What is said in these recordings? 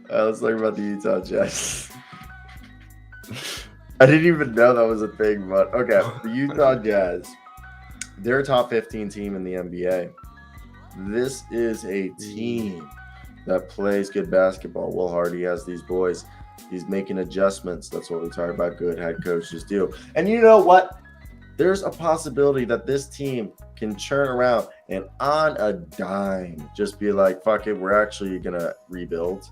Let's talk about the Utah Jazz. I didn't even know that was a thing, but okay. The Utah Jazz, they're a top 15 team in the NBA. This is a team that plays good basketball. Will Hardy has these boys. He's making adjustments. That's what we talk about good head coaches do. And you know what? There's a possibility that this team can turn around and on a dime just be like, fuck it, we're actually going to rebuild.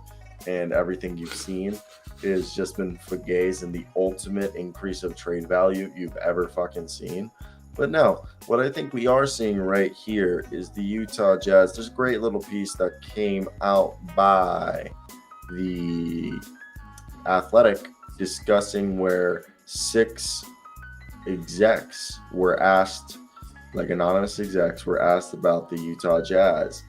And everything you've seen is just been fugazi and the ultimate increase of trade value you've ever fucking seen. But no, what I think we are seeing right here is the Utah Jazz. There's a great little piece that came out by the Athletic discussing where 6 execs were asked, like anonymous execs were asked about the Utah Jazz.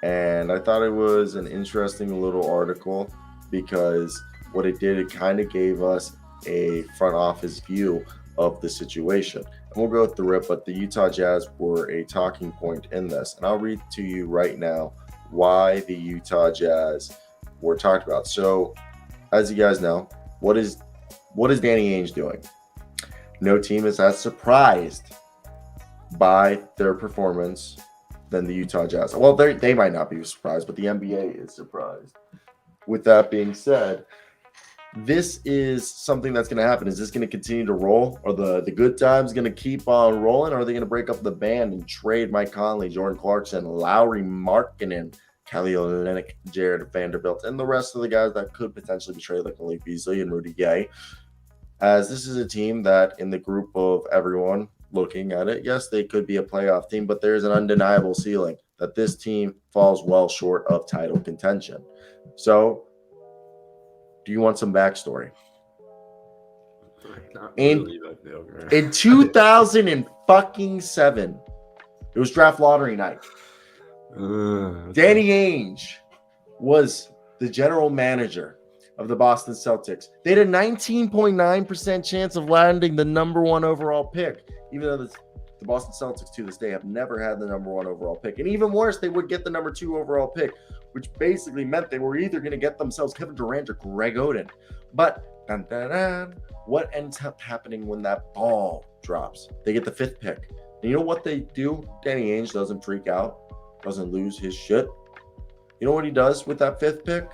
And I thought it was an interesting little article because what it did, it kind of gave us a front office view of the situation. And we'll go through it, but the Utah Jazz were a talking point in this. And I'll read to you right now why the Utah Jazz were talked about. So, as you guys know, what is Danny Ainge doing? No team is as surprised by their performance than the Utah Jazz. Well, they might not be surprised, but the NBA is surprised. With that being said, this is something that's going to happen. Is this going to continue to roll? Are the good times going to keep on rolling? Or are they going to break up the band and trade Mike Conley, Jordan Clarkson, Lowry Markkanen, Kelly Olynyk, Jared Vanderbilt, and the rest of the guys that could potentially be traded, like Malik Beasley and Rudy Gay? As this is a team that, in the group of everyone looking at it, yes, they could be a playoff team, but there's an undeniable ceiling that this team falls well short of title contention. So, do you want some backstory? Not really, in 2007, it was draft lottery night. Okay. Danny Ainge was the general manager of the Boston Celtics. They had a 19.9% chance of landing the number 1 overall pick, even though the Boston Celtics to this day have never had the number 1 overall pick. And even worse, they would get the number 2 overall pick, which basically meant they were either going to get themselves Kevin Durant or Greg Oden. But what ends up happening when that ball drops? They get the 5th pick. And you know what they do? Danny Ainge doesn't freak out, doesn't lose his shit. You know what he does with that 5th pick?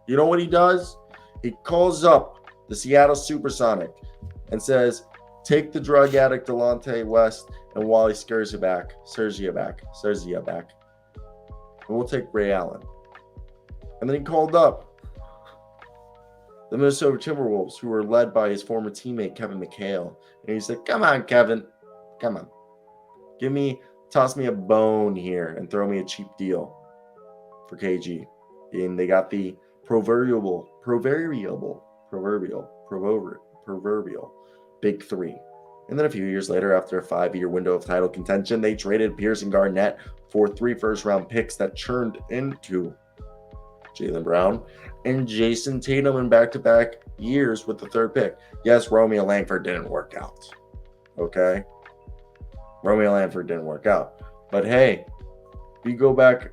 You know what he does? He calls up the Seattle Supersonic and says, take the drug addict Delonte West and Wally Scorzia back. And we'll take Ray Allen. And then he called up the Minnesota Timberwolves, who were led by his former teammate, Kevin McHale. And he said, come on, Kevin. Come on. Toss me a bone here and throw me a cheap deal for KG. And they got the proverbial big 3. And then a few years later, after a 5-year window of title contention, they traded Pierce and Garnett for 3 first-round picks that turned into Jaylen Brown and Jason Tatum in back-to-back years with the 3rd pick. Yes, Romeo Langford didn't work out. Okay? Romeo Langford didn't work out. But hey, if you go back,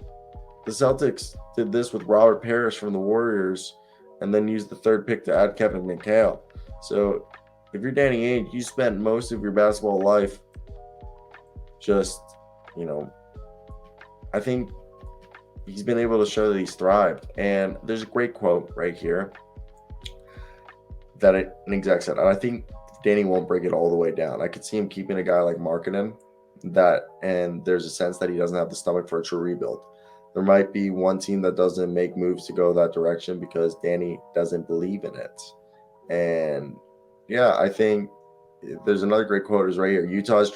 the Celtics did this with Robert Parrish from the Warriors and then used the 3rd pick to add Kevin McHale. So if you're Danny Ainge, you spent most of your basketball life just, I think he's been able to show that he's thrived. And there's a great quote right here that an exec said, and I think Danny won't break it all the way down. I could see him keeping a guy like Markkanen, and there's a sense that he doesn't have the stomach for a true rebuild. There might be one team that doesn't make moves to go that direction because Danny doesn't believe in it. And yeah, I think there's another great quote is right here. Utah has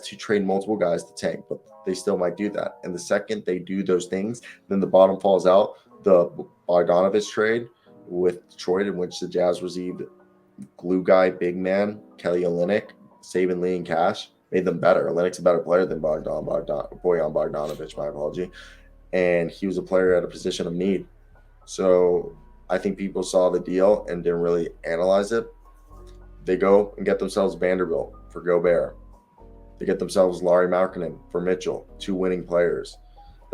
to trade multiple guys to tank, but they still might do that. And the second they do those things, then the bottom falls out. The Bogdanovich trade with Detroit, in which the Jazz received glue guy, big man, Kelly Olynyk, saving Lee and Cash, made them better. Olynyk's a better player than Bojan Bogdanovich, my apology. And he was a player at a position of need. So I think people saw the deal and didn't really analyze it. They go and get themselves Vanderbilt for Gobert. They get themselves Larry Markkanen for Mitchell, 2 winning players.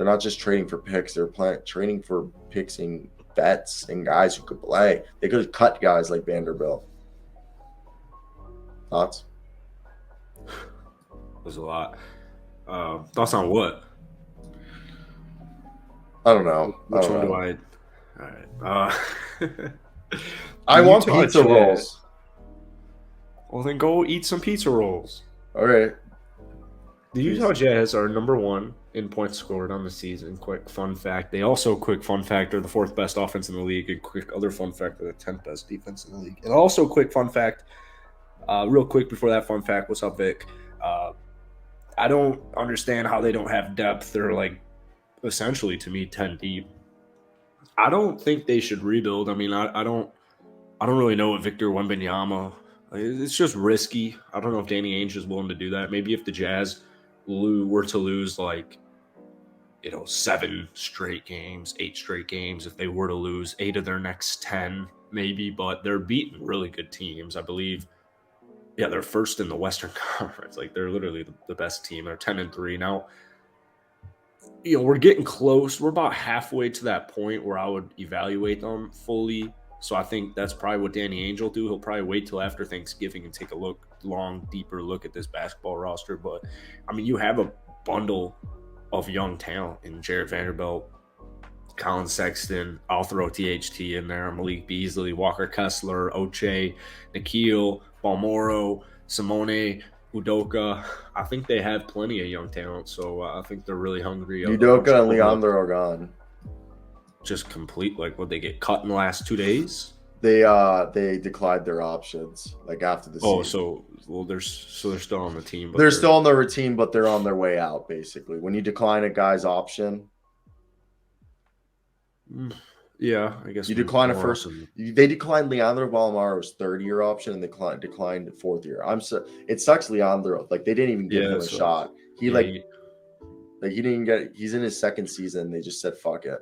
They're not just trading for picks. They're trading for picks and vets and guys who could play. They could have cut guys like Vanderbilt. Thoughts? There's a lot. Thoughts on what? I don't know. Which one do I? All right. I want Utah pizza Jazz. rolls. Well, then go eat some pizza rolls. All right. The Utah Jazz are number 1 in points scored on the season. Quick fun fact. They also, quick fun fact, are the 4th best offense in the league. And quick other fun fact, they're the 10th best defense in the league. And also, quick fun fact, real quick before that fun fact, what's up, Vic? I don't understand how they don't have depth. They're like essentially, to me, 10 deep. I don't think they should rebuild. I mean, I don't really know what Victor Wembanyama. It's just risky. I don't know if Danny Ainge is willing to do that. Maybe if the Jazz were to lose 7 straight games, 8 straight games, if they were to lose 8 of their next 10, maybe. But they're beating really good teams, I believe. Yeah, they're first in the Western Conference. Like, they're literally the best team. They're 10-3 now. We're getting close. We're about halfway to that point where I would evaluate them fully. So I think that's probably what Danny Ainge will do. He'll probably wait till after Thanksgiving and take a deeper look at this basketball roster. But, I mean, you have a bundle of young talent in Jarrett Vanderbilt, Colin Sexton. I'll throw THT in there. Malik Beasley, Walker Kessler, Oche, Nikhil, Balmoro, Simone, Udoka. I think they have plenty of young talent, so I think they're really hungry. Udoka and Leandro are gone. Just complete, what they get cut in the last 2 days? They declined their options after the season. They're still on the team. But they're still on their team, but they're on their way out. Basically, when you decline a guy's option, yeah, I guess you decline a first. They declined Leandro Balmaro's 3rd-year option, and they declined the 4th year. It sucks, Leandro. They didn't even give him a shot. He didn't even get. He's in his 2nd season. They just said fuck it.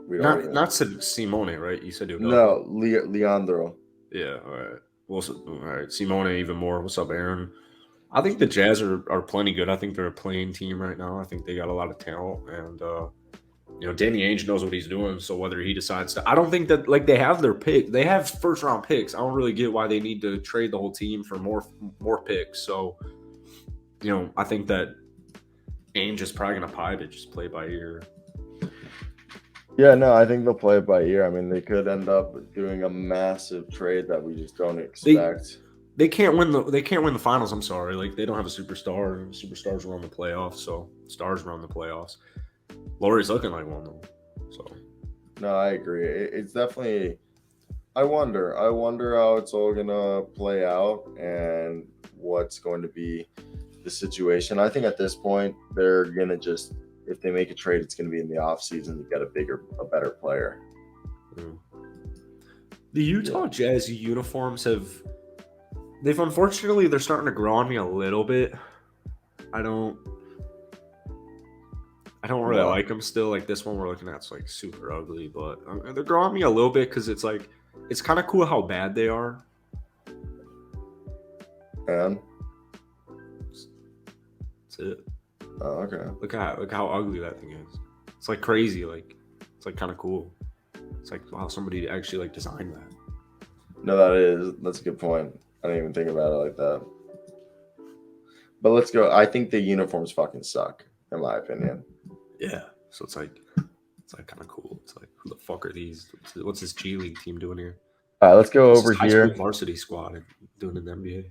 Not Simone, right? You said no, Leandro. Yeah, all right. Well, all right, Simone even more. What's up, Aaron? I think the Jazz are plenty good. I think they're a playing team right now. I think they got a lot of talent, and Danny Ainge knows what he's doing. So whether he decides to, I don't think that they have their pick. They have 1st-round picks. I don't really get why they need to trade the whole team for more picks. So, I think that Ainge is probably going to pipe it, just play by ear. Yeah, no, I think they'll play it by ear. I mean, they could end up doing a massive trade that we just don't expect. They can't win the finals. I'm sorry, they don't have a superstar. Superstars run the playoffs, so stars run the playoffs. Laurie's looking like one though. So no, I agree. It's definitely. I wonder how it's all gonna play out and what's going to be the situation. I think at this point they're gonna just. If they make a trade, it's going to be in the offseason to get a better player. The Utah Jazz uniforms they're starting to grow on me a little bit. I don't really like them still. This one we're looking at is super ugly, but they're growing on me a little bit because it's it's kind of cool how bad they are. And that's it. Oh, okay. Look how ugly that thing is. It's crazy. It's kind of cool. It's wow, somebody actually designed that. No, that's a good point. I didn't even think about it like that. But let's go. I think the uniforms fucking suck, in my opinion. Yeah. So it's kind of cool. It's who the fuck are these? What's this G League team doing here? All right, let's go over high here. School varsity squad doing in the NBA.